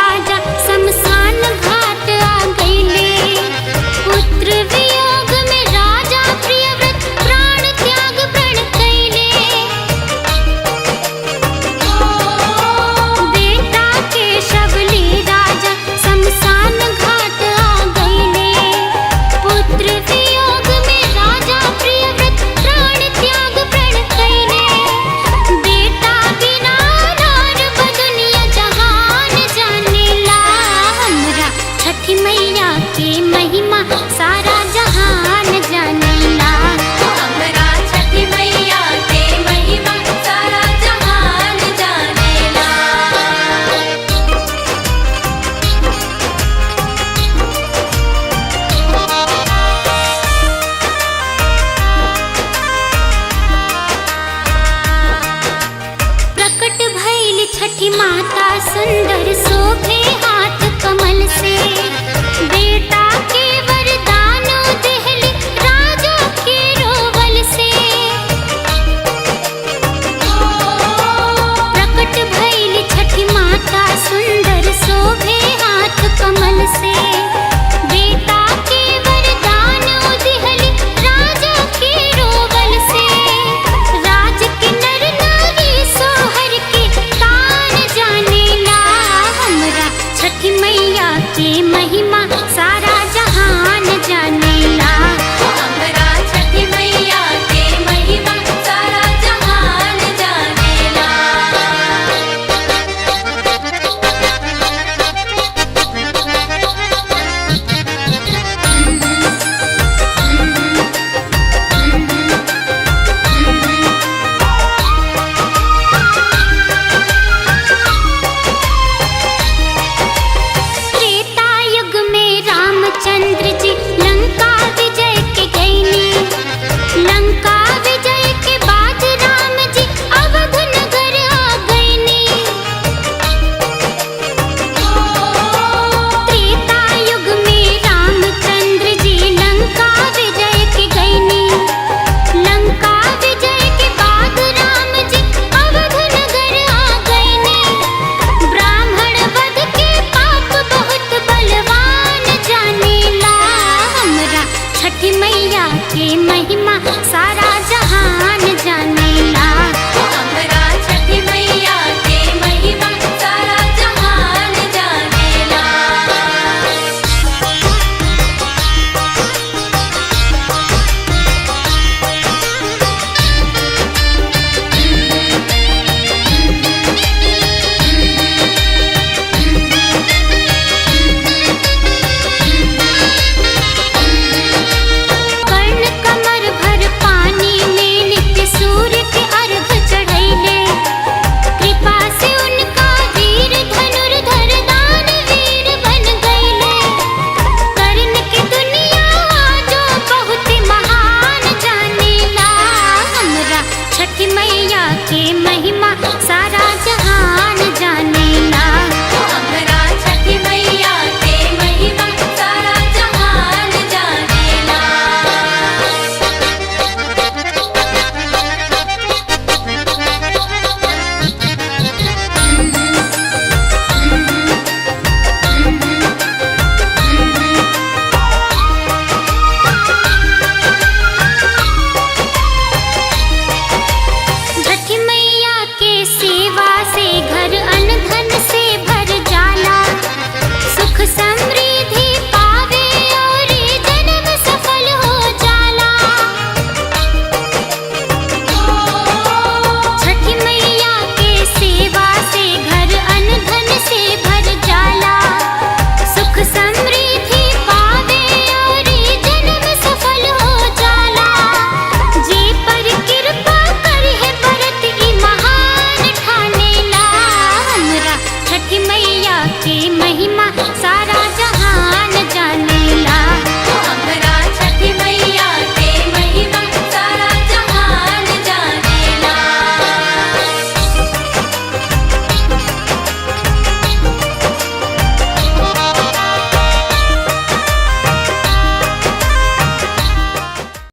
राजा शमशान घाट आ गईले। पुत्र वियोग में राजा प्रियव्रत प्राण त्याग प्रण कैले। बेटा के शबले राजा शमशान घाट आ गईले। पुत्र वियोग में राजा प्रियव्रत प्राण त्याग प्रण कैले। बेटा बिना नार बदुनिया जहान जानेला। हमरा छठी मैया के महिमा सारा जहान जानेला। हमरा छठी मैया के महिमा सारा जहान जानेला। प्रकट भइल छठी माता सुंदर शोभे हाथ कमल से। बेटा के वरदानो देहली राजा के रोवल से। प्रकट भइल छठी माता सुंदर शोभे हाथ कमल से। बेटा के वरदानो देहली राजा के रोवल से। राज के नर नारी सोहर के तान जानेला। हमरा छठी मैया के महिमा सारा